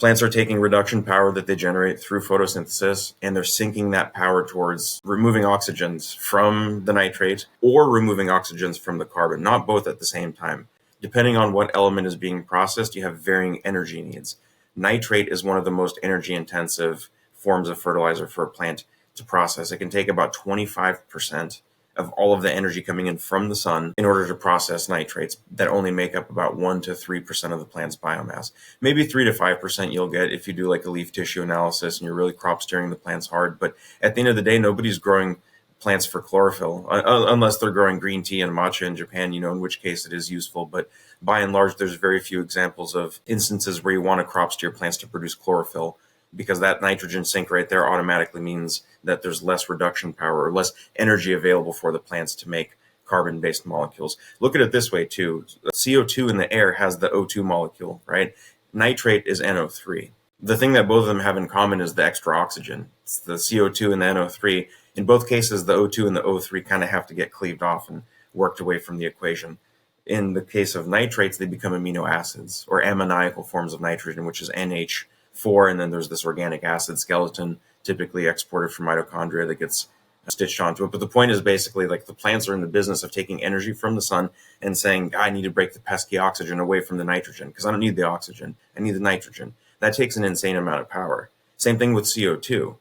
Plants are taking reduction power that they generate through photosynthesis, and they're sinking that power towards removing oxygens from the nitrate or removing oxygens from the carbon, not both at the same time. Depending on what element is being processed, you have varying energy needs. Nitrate is one of the most energy intensive forms of fertilizer for a plant to process. It can take about 25% of all of the energy coming in from the sun in order to process nitrates that only make up about 1 to 3% of the plant's biomass. Maybe 3 to 5% you'll get if you do like a leaf tissue analysis and you're really crop steering the plants hard. But at the end of the day, nobody's growing plants for chlorophyll unless they're growing green tea and matcha in Japan, in which case it is useful. But by and large, there's very few examples of instances where you want to crop steer plants to produce chlorophyll, because that nitrogen sink right there automatically means that there's less reduction power or less energy available for the plants to make carbon-based molecules. Look at it this way too. CO2 in the air has the O2 molecule, right? Nitrate is NO3. The thing that both of them have in common is the extra oxygen. It's the CO2 and the NO3. In both cases, the O2 and the O3 kind of have to get cleaved off and worked away from the equation. In the case of nitrates, they become amino acids or ammoniacal forms of nitrogen, which is NH4, and then there's this organic acid skeleton typically exported from mitochondria that gets stitched onto it. But the point is basically like the plants are in the business of taking energy from the sun and saying, I need to break the pesky oxygen away from the nitrogen because I don't need the oxygen. I need the nitrogen. That takes an insane amount of power. Same thing with CO2.